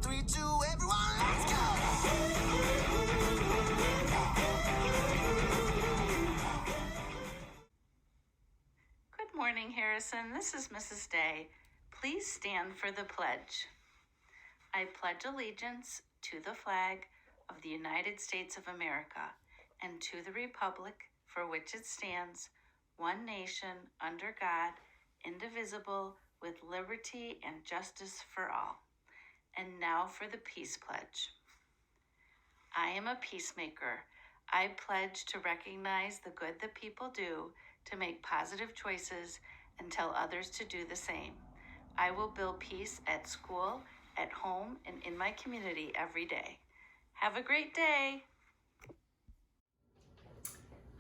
3, 2, everyone, let's go! Good morning, Harrison. This is Mrs. Day. Please stand for the pledge. I pledge allegiance to the flag of the United States of America and to the republic for which it stands, one nation, under God, indivisible, with liberty and justice for all. And now for the peace pledge. I am a peacemaker. I pledge to recognize the good that people do, to make positive choices, and tell others to do the same. I will build peace at school, at home, and in my community every day. Have a great day.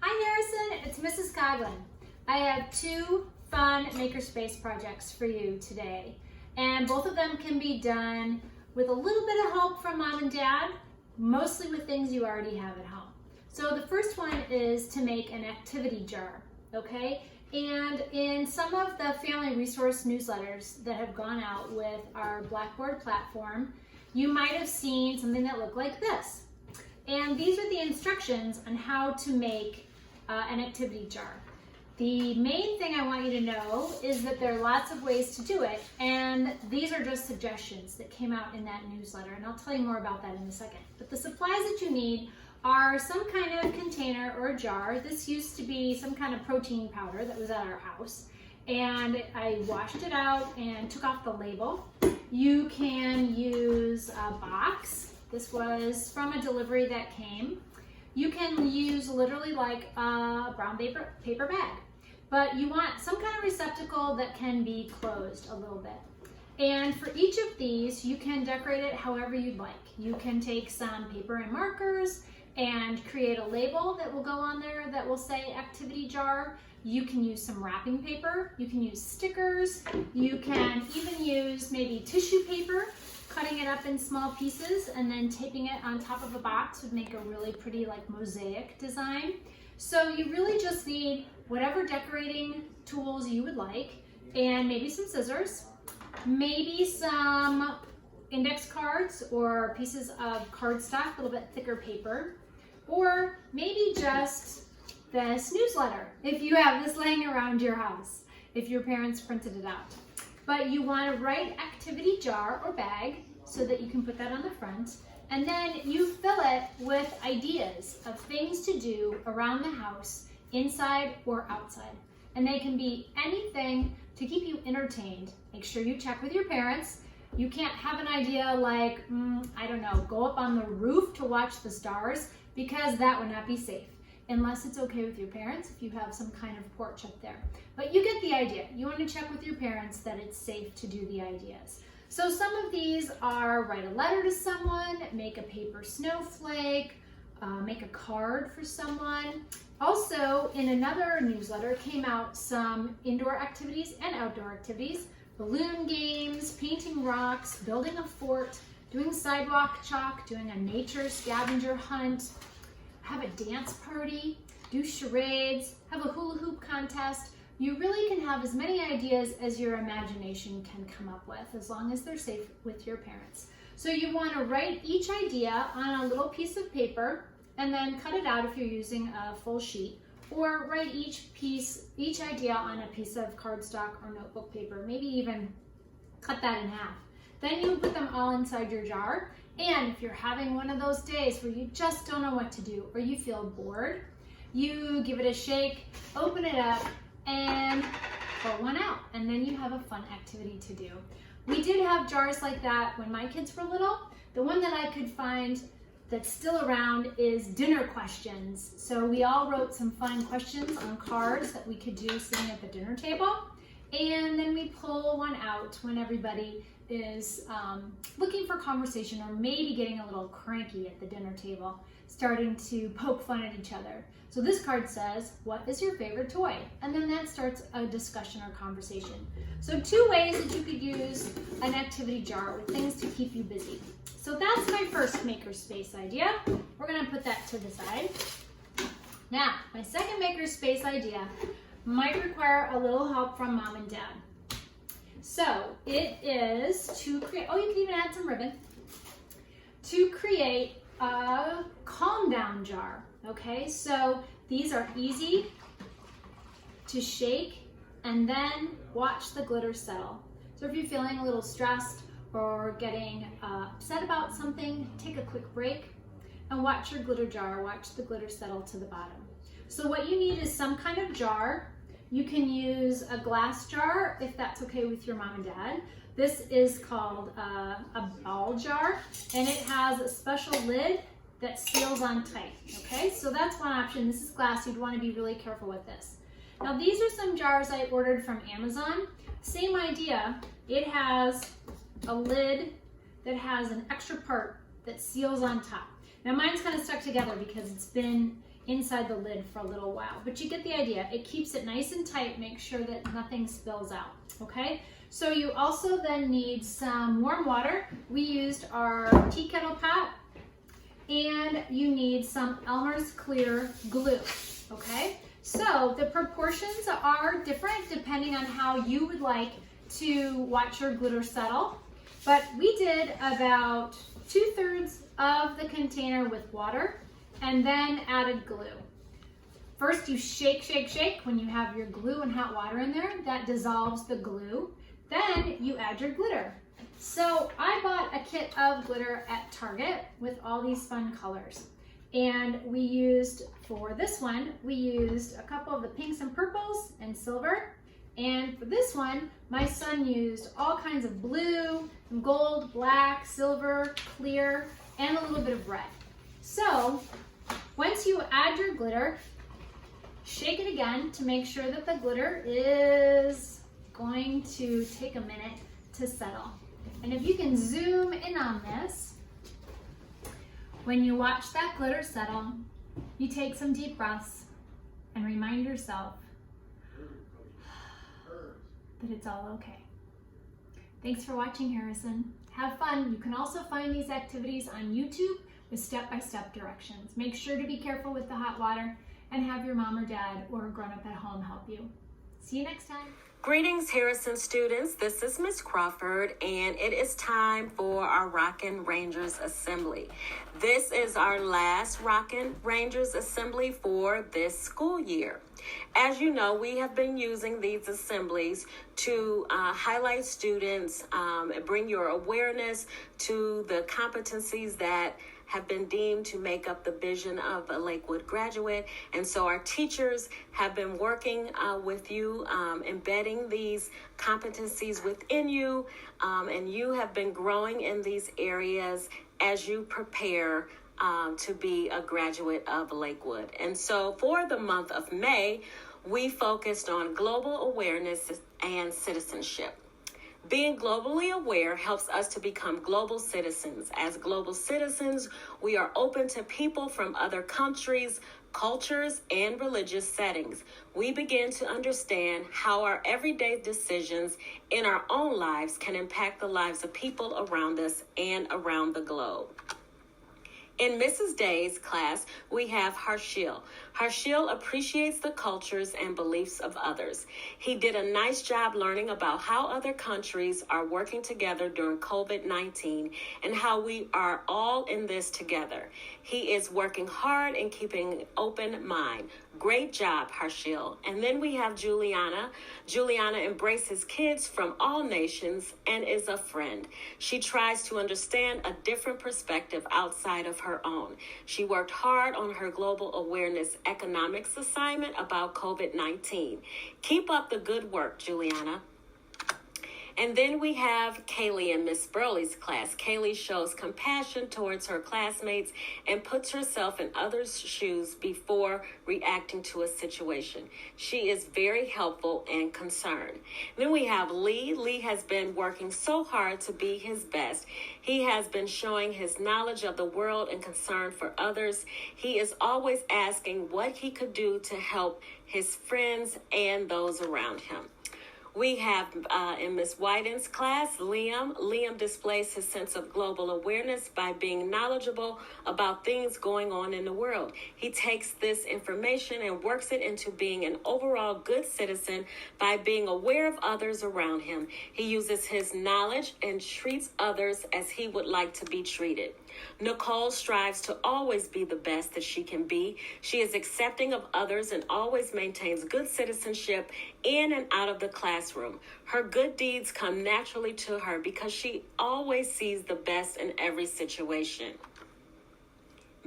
Hi Harrison, it's Mrs. Coughlin. I have two fun MakerSpace projects for you today, and both of them can be done with a little bit of help from mom and dad, mostly with things you already have at home. So the first one is to make an activity jar, okay? And in some of the family resource newsletters that have gone out with our Blackboard platform, you might have seen something that looked like this. And these are the instructions on how to make an activity jar. The main thing I want you to know is that there are lots of ways to do it, and these are just suggestions that came out in that newsletter, and I'll tell you more about that in a second. But the supplies that you need are some kind of container or a jar. This used to be some kind of protein powder that was at our house, and I washed it out and took off the label. You can use a box. This was from a delivery that came. You can use literally like a brown paper bag, but you want some kind of receptacle that can be closed a little bit. And for each of these, you can decorate it however you'd like. You can take some paper and markers and create a label that will go on there that will say activity jar. You can use some wrapping paper. You can use stickers. You can even use maybe tissue paper. Cutting it up in small pieces and then taping it on top of a box would make a really pretty like mosaic design. So you really just need whatever decorating tools you would like, and maybe some scissors, maybe some index cards or pieces of cardstock, a little bit thicker paper, or maybe just this newsletter if you have this laying around your house, if your parents printed it out. But you want to write activity jar or bag so that you can put that on the front, and then you fill it with ideas of things to do around the house, inside or outside. And they can be anything to keep you entertained. Make sure you check with your parents. You can't have an idea like, I don't know, go up on the roof to watch the stars, because that would not be safe. Unless it's okay with your parents, if you have some kind of porch up there. But you get the idea. You want to check with your parents that it's safe to do the ideas. So some of these are write a letter to someone, make a paper snowflake, make a card for someone. Also, in another newsletter came out some indoor activities and outdoor activities, balloon games, painting rocks, building a fort, doing sidewalk chalk, doing a nature scavenger hunt, have a dance party, do charades, have a hula hoop contest. You really can have as many ideas as your imagination can come up with, as long as they're safe with your parents. So you want to write each idea on a little piece of paper and then cut it out if you're using a full sheet, or write each idea on a piece of cardstock or notebook paper, maybe even cut that in half. Then you put them all inside your jar. And if you're having one of those days where you just don't know what to do or you feel bored, you give it a shake, open it up, and pull one out. And then you have a fun activity to do. We did have jars like that when my kids were little. The one that I could find that's still around is dinner questions. So we all wrote some fun questions on cards that we could do sitting at the dinner table. And then we pull one out when everybody is looking for conversation, or maybe getting a little cranky at the dinner table, starting to poke fun at each other. So this card says, what is your favorite toy? And then that starts a discussion or conversation. So two ways that you could use an activity jar with things to keep you busy. So that's my first MakerSpace idea. We're gonna put that to the side. Now, my second MakerSpace idea might require a little help from mom and dad. So it is to create, oh, you can even add some ribbon. to create a calm down jar. Okay, so these are easy to shake and then watch the glitter settle. So if you're feeling a little stressed or getting upset about something, take a quick break and watch your glitter jar, watch the glitter settle to the bottom. So what you need is some kind of jar. You can use a glass jar if that's okay with your mom and dad. This is called a ball jar, and it has a special lid that seals on tight, okay? So that's one option. This is glass, you'd wanna be really careful with this. Now these are some jars I ordered from Amazon. Same idea, it has a lid that has an extra part that seals on top. Now mine's kind of stuck together because it's been inside the lid for a little while, but you get the idea. It keeps it nice and tight, make sure that nothing spills out, okay? So you also then need some warm water. We used our tea kettle pot, and you need some Elmer's Clear glue, okay? So the proportions are different depending on how you would like to watch your glitter settle, but we did about 2/3 of the container with water and then added glue. First you shake, shake, shake. When you have your glue and hot water in there, that dissolves the glue. Then you add your glitter. So I bought a kit of glitter at Target with all these fun colors. And we used, for this one, we used a couple of the pinks and purples and silver. And for this one, my son used all kinds of blue, gold, black, silver, clear, and a little bit of red. So once you add your glitter, shake it again to make sure that the glitter is going to take a minute to settle. And if you can zoom in on this, when you watch that glitter settle, you take some deep breaths and remind yourself that it's all okay. Thanks for watching, Harrison. Have fun. You can also find these activities on YouTube with step-by-step directions. Make sure to be careful with the hot water and have your mom or dad or a grown-up at home help you. See you next time. Greetings, Harrison students. This is Miss Crawford, and it is time for our Rockin' Rangers Assembly. This is our last Rockin' Rangers Assembly for this school year. As you know, we have been using these assemblies to highlight students, bring your awareness to the competencies that have been deemed to make up the vision of a Lakewood graduate. And so our teachers have been working with you, embedding these competencies within you, and you have been growing in these areas as you prepare to be a graduate of Lakewood. And so for the month of May, we focused on global awareness and citizenship. Being globally aware helps us to become global citizens. As global citizens, we are open to people from other countries, cultures, and religious settings. We begin to understand how our everyday decisions in our own lives can impact the lives of people around us and around the globe. In Mrs. Day's class, we have Harshil. Harshil appreciates the cultures and beliefs of others. He did a nice job learning about how other countries are working together during COVID-19 and how we are all in this together. He is working hard and keeping an open mind. Great job, Harshil. And then we have Juliana. Juliana embraces kids from all nations and is a friend. She tries to understand a different perspective outside of her own. She worked hard on her global awareness economics assignment about COVID-19. Keep up the good work, Juliana. And then we have Kaylee in Miss Burley's class. Kaylee shows compassion towards her classmates and puts herself in others' shoes before reacting to a situation. She is very helpful and concerned. Then we have Lee. Lee has been working so hard to be his best. He has been showing his knowledge of the world and concern for others. He is always asking what he could do to help his friends and those around him. We have in Miss Whiten's class, Liam. Liam displays his sense of global awareness by being knowledgeable about things going on in the world. He takes this information and works it into being an overall good citizen by being aware of others around him. He uses his knowledge and treats others as he would like to be treated. Nicole strives to always be the best that she can be. She is accepting of others and always maintains good citizenship in and out of the classroom. Her good deeds come naturally to her because she always sees the best in every situation.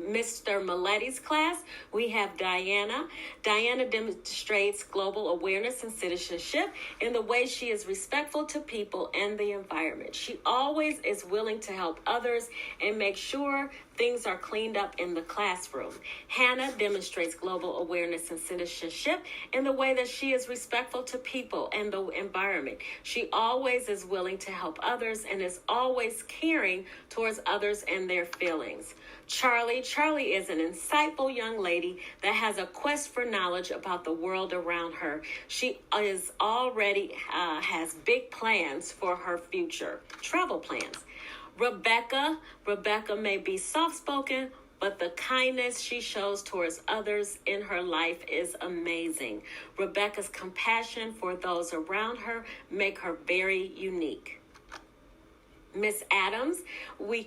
Mr. Milletti's class, we have Diana. Diana demonstrates global awareness and citizenship in the way she is respectful to people and the environment. She always is willing to help others and make sure things are cleaned up in the classroom. Hannah demonstrates global awareness and citizenship in the way that she is respectful to people and the environment. She always is willing to help others and is always caring towards others and their feelings. Charlie is an insightful young lady that has a quest for knowledge about the world around her. She is already has big plans for her future, travel plans. Rebecca may be soft-spoken, but the kindness she shows towards others in her life is amazing. Rebecca's compassion for those around her make her very unique. Miss Adams, we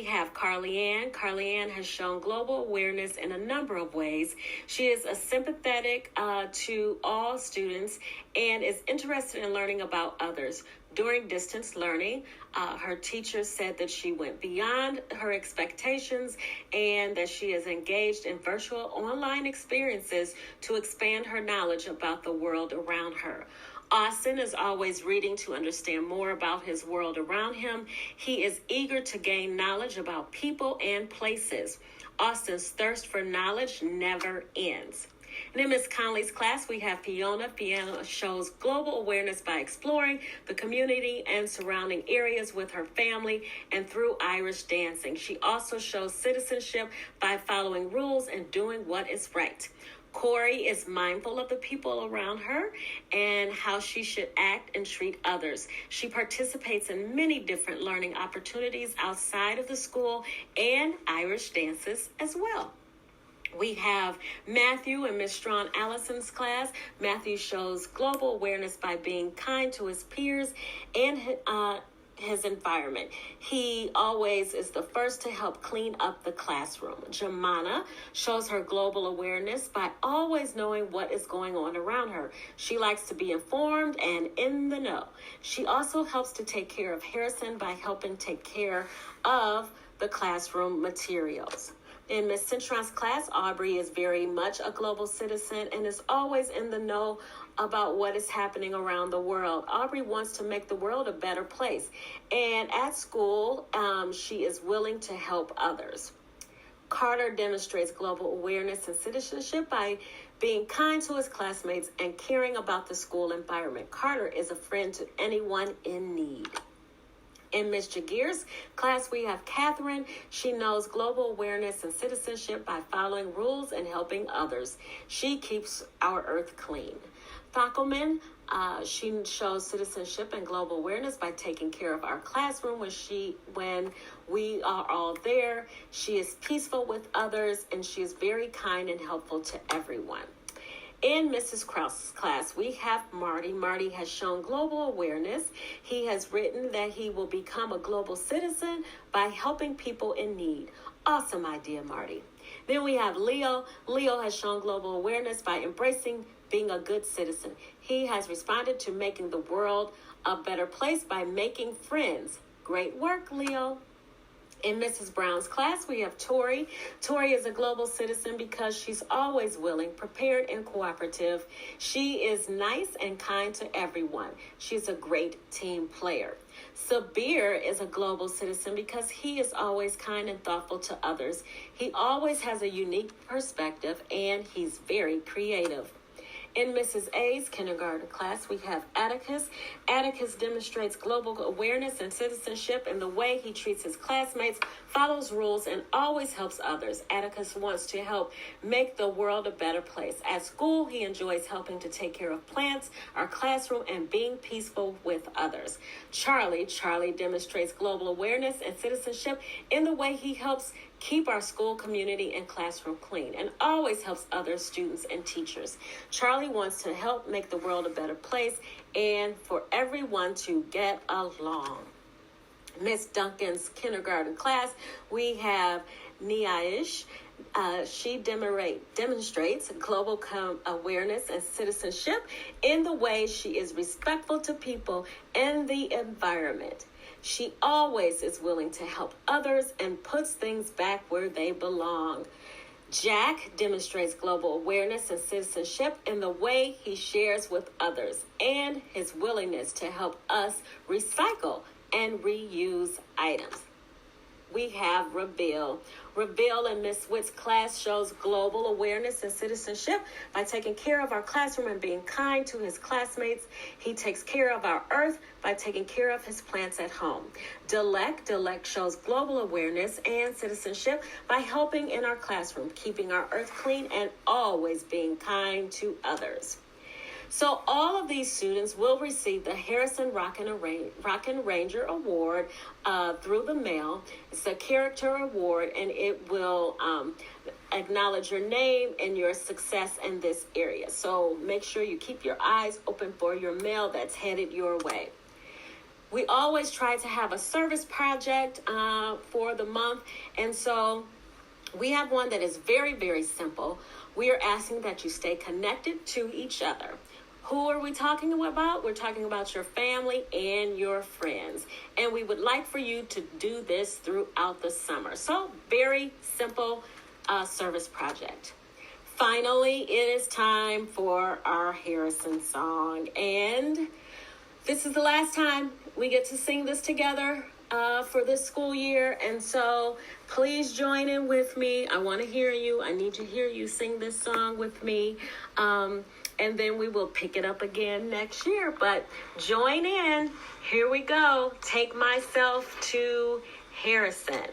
have Carly Ann. Carly Ann has shown global awareness in a number of ways. She is sympathetic to all students and is interested in learning about others. During distance learning, her teachers said that she went beyond her expectations and that she is engaged in virtual online experiences to expand her knowledge about the world around her. Austin is always reading to understand more about his world around him. He is eager to gain knowledge about people and places. Austin's thirst for knowledge never ends. And in Miss Conley's class, we have Fiona. Fiona shows global awareness by exploring the community and surrounding areas with her family and through Irish dancing. She also shows citizenship by following rules and doing what is right. Corey is mindful of the people around her and how she should act and treat others. She participates in many different learning opportunities outside of the school and Irish dances as well. We have Matthew in Miss Strawn Allison's class. Matthew shows global awareness by being kind to his peers and his environment. He always is the first to help clean up the classroom. Jemana shows her global awareness by always knowing what is going on around her. She likes to be informed and in the know. She also helps to take care of Harrison by helping take care of the classroom materials. In Miss Cintron's class, Aubrey is very much a global citizen and is always in the know about what is happening around the world. Aubrey wants to make the world a better place. And at school, she is willing to help others. Carter demonstrates global awareness and citizenship by being kind to his classmates and caring about the school environment. Carter is a friend to anyone in need. In Ms. Jagir's class, we have Catherine. She knows global awareness and citizenship by following rules and helping others. She keeps our earth clean. Fackelman, she shows citizenship and global awareness by taking care of our classroom when we are all there. She is peaceful with others, and she is very kind and helpful to everyone. In Mrs. Krause's class, we have Marty. Marty has shown global awareness. He has written that he will become a global citizen by helping people in need. Awesome idea, Marty. Then we have Leo. Leo has shown global awareness by embracing being a good citizen. He has responded to making the world a better place by making friends. Great work, Leo. In Mrs. Brown's class, we have Tori. Tori is a global citizen because she's always willing, prepared, and cooperative. She is nice and kind to everyone. She's a great team player. Sabir is a global citizen because he is always kind and thoughtful to others. He always has a unique perspective, and he's very creative. In Mrs. A's kindergarten class, we have Atticus. Atticus demonstrates global awareness and citizenship in the way he treats his classmates, follows rules, and always helps others. Atticus wants to help make the world a better place. At school, he enjoys helping to take care of plants, our classroom, and being peaceful with others. Charlie demonstrates global awareness and citizenship in the way he helps keep our school, community, and classroom clean, and always helps other students and teachers. Charlie wants to help make the world a better place and for everyone to get along. Miss Duncan's kindergarten class, we have Niaish. She demonstrates global awareness and citizenship in the way she is respectful to people and the environment. She always is willing to help others and puts things back where they belong. Jack demonstrates global awareness and citizenship in the way he shares with others and his willingness to help us recycle and reuse items. We have Reveal. Reveal in Miss Witt's class shows global awareness and citizenship by taking care of our classroom and being kind to his classmates. He takes care of our earth by taking care of his plants at home. Delect shows global awareness and citizenship by helping in our classroom, keeping our earth clean, and always being kind to others. So all of these students will receive the Harrison Rockin' Ranger Award through the mail. It's a character award, and it will acknowledge your name and your success in this area. So make sure you keep your eyes open for your mail that's headed your way. We always try to have a service project for the month, and so we have one that is very, very simple. We are asking that you stay connected to each other. Who are we talking about? We're talking about your family and your friends. And we would like for you to do this throughout the summer. So, very simple service project. Finally, it is time for our Harrison song. And this is the last time we get to sing this together for this school year. And so please join in with me. I want to hear you. I need to hear you sing this song with me. And then we will pick it up again next year. But join in. Here we go. Take myself to Harrison.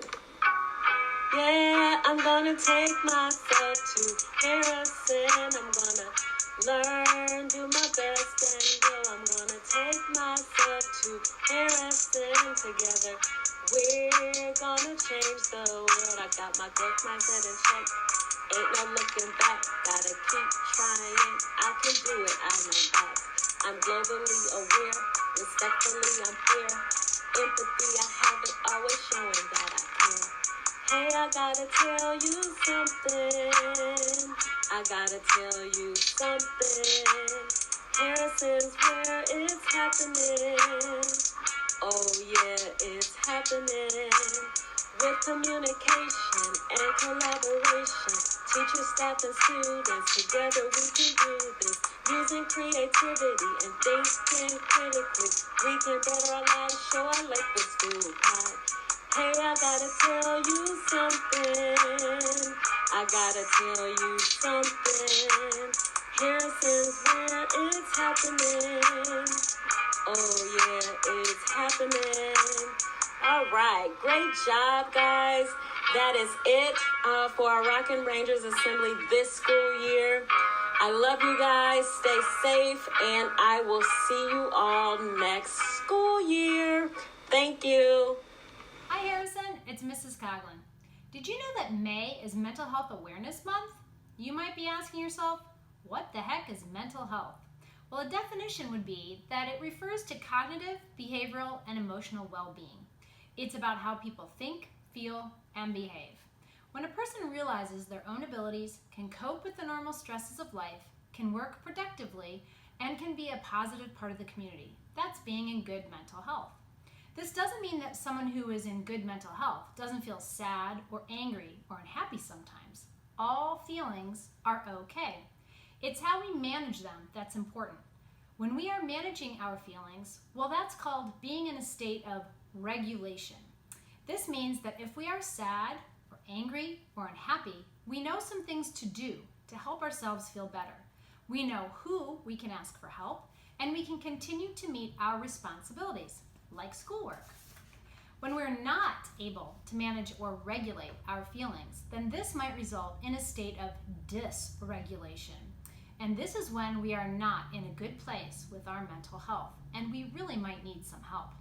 Yeah, I'm gonna take myself to Harrison. I'm gonna learn, do my best, and go. I'm gonna take myself to Harrison. Together we're gonna change the world. I got my growth mindset in check. Ain't no looking back, gotta keep trying. I can do it, I know that. I'm globally aware, respectfully I'm fair. Empathy, I have it, always showing that I care. Hey, I gotta tell you something. I gotta tell you something. Harrison's where it's happening. Oh yeah, it's happening. With communication and collaboration, teachers, staff, and students, together we can do this. Using creativity and thinking critically, we can better our lives, show our life with school pride. Hey, I gotta tell you something. I gotta tell you something. Harrison's where it's happening. Oh yeah, it's happening. All right, great job, guys. That is it for our Rockin' Rangers Assembly this school year. I love you guys. Stay safe, and I will see you all next school year. Thank you. Hi, Harrison. It's Mrs. Coughlin. Did you know that May is Mental Health Awareness Month? You might be asking yourself, what the heck is mental health? Well, a definition would be that it refers to cognitive, behavioral, and emotional well-being. It's about how people think, feel, and behave. When a person realizes their own abilities, can cope with the normal stresses of life, can work productively, and can be a positive part of the community, that's being in good mental health. This doesn't mean that someone who is in good mental health doesn't feel sad or angry or unhappy sometimes. All feelings are okay. It's how we manage them that's important. When we are managing our feelings, well, that's called being in a state of regulation. This means that if we are sad or angry or unhappy, we know some things to do to help ourselves feel better. We know who we can ask for help, and we can continue to meet our responsibilities, like schoolwork. When we're not able to manage or regulate our feelings, then this might result in a state of dysregulation. And this is when we are not in a good place with our mental health, and we really might need some help.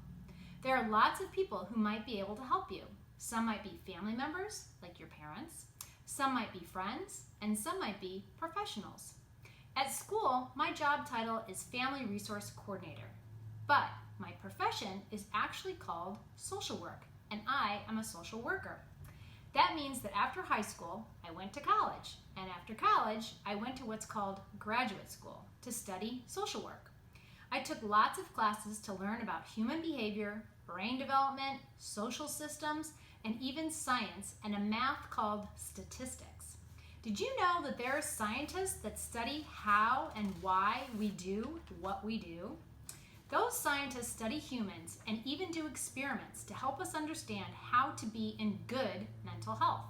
There are lots of people who might be able to help you. Some might be family members, like your parents. Some might be friends, and some might be professionals. At school, my job title is Family Resource Coordinator, but my profession is actually called social work, and I am a social worker. That means that after high school, I went to college, and after college, I went to what's called graduate school to study social work. I took lots of classes to learn about human behavior, brain development, social systems, and even science and a math called statistics. Did you know that there are scientists that study how and why we do what we do? Those scientists study humans and even do experiments to help us understand how to be in good mental health.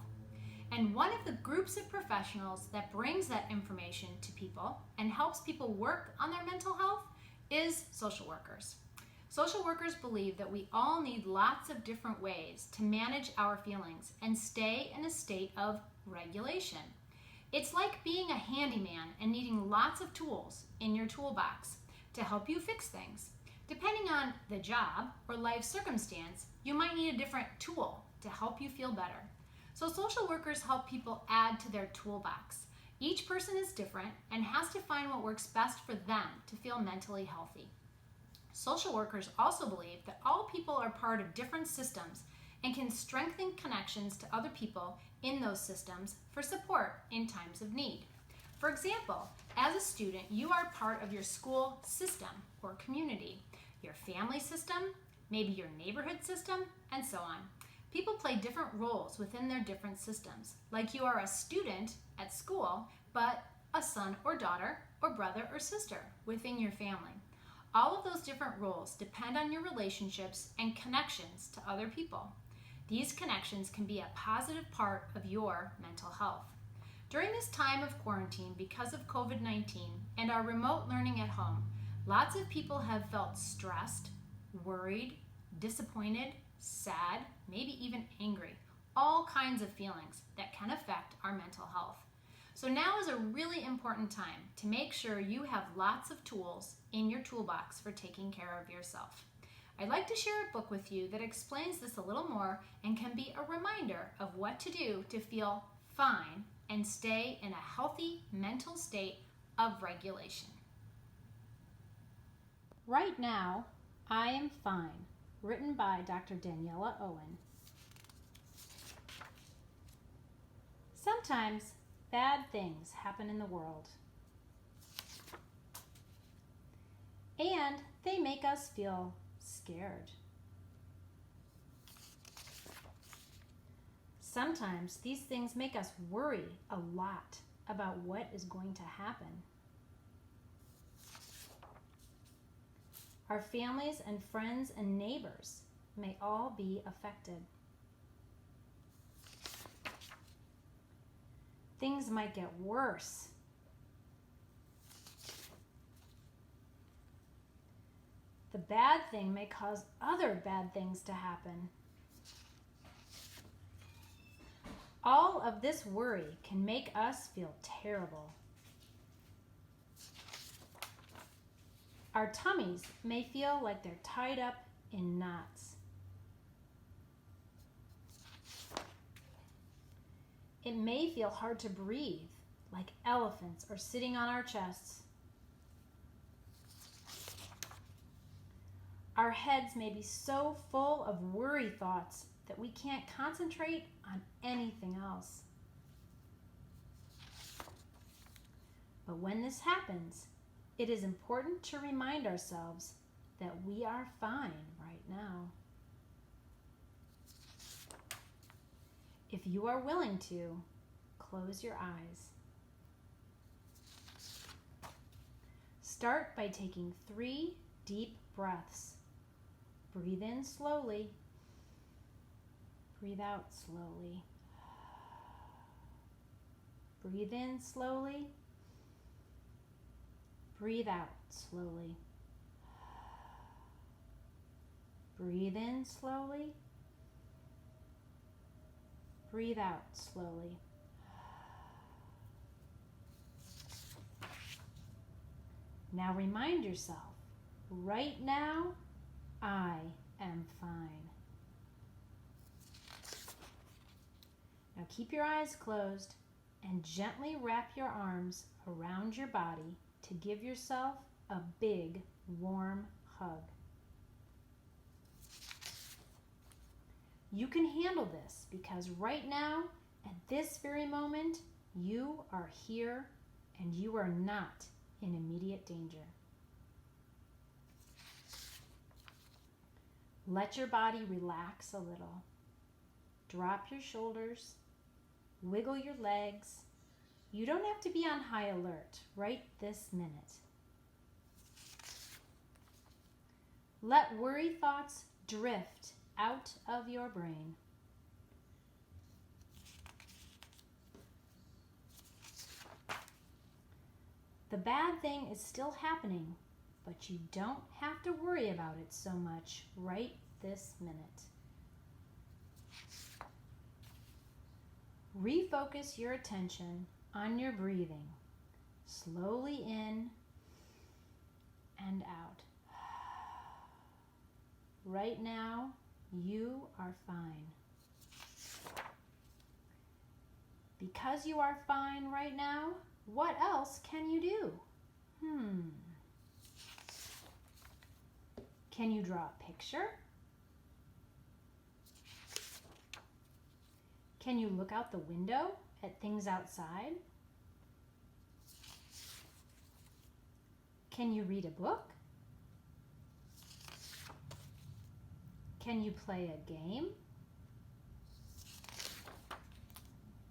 And one of the groups of professionals that brings that information to people and helps people work on their mental health is social workers. Social workers believe that we all need lots of different ways to manage our feelings and stay in a state of regulation. It's like being a handyman and needing lots of tools in your toolbox to help you fix things. Depending on the job or life circumstance, you might need a different tool to help you feel better. So social workers help people add to their toolbox. Each person is different and has to find what works best for them to feel mentally healthy. Social workers also believe that all people are part of different systems and can strengthen connections to other people in those systems for support in times of need. For example, as a student, you are part of your school system or community, your family system, maybe your neighborhood system, and so on. People play different roles within their different systems, like you are a student at school, but a son or daughter or brother or sister within your family. All of those different roles depend on your relationships and connections to other people. These connections can be a positive part of your mental health. During this time of quarantine because of COVID-19 and our remote learning at home, lots of people have felt stressed, worried, disappointed, sad, maybe even angry, all kinds of feelings that can affect our mental health. So now is a really important time to make sure you have lots of tools in your toolbox for taking care of yourself. I'd like to share a book with you that explains this a little more and can be a reminder of what to do to feel fine and stay in a healthy mental state of regulation. Right Now, I Am Fine, written by Dr. Daniela Owen. Sometimes bad things happen in the world, and they make us feel scared. Sometimes these things make us worry a lot about what is going to happen. Our families and friends and neighbors may all be affected. Things might get worse. The bad thing may cause other bad things to happen. All of this worry can make us feel terrible. Our tummies may feel like they're tied up in knots. It may feel hard to breathe, like elephants are sitting on our chests. Our heads may be so full of worry thoughts that we can't concentrate on anything else. But when this happens, it is important to remind ourselves that we are fine right now. If you are willing to, close your eyes. Start by taking 3 deep breaths. Breathe in slowly. Breathe out slowly. Breathe in slowly. Breathe out slowly. Breathe in slowly. Breathe out slowly. Now remind yourself, right now, I am fine. Now keep your eyes closed and gently wrap your arms around your body to give yourself a big, warm hug. You can handle this because right now, at this very moment, you are here and you are not in immediate danger. Let your body relax a little. Drop your shoulders, wiggle your legs. You don't have to be on high alert right this minute. Let worry thoughts drift out of your brain. The bad thing is still happening, but you don't have to worry about it so much right this minute. Refocus your attention on your breathing, slowly in and out. Right now, you are fine. Because you are fine right now, what else can you do? Can you draw a picture? Can you look out the window at things outside? Can you read a book? Can you play a game?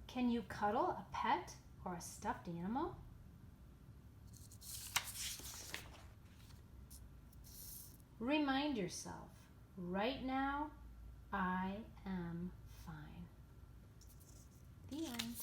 Can you cuddle a pet or a stuffed animal? Remind yourself, right now, I am fine. The end.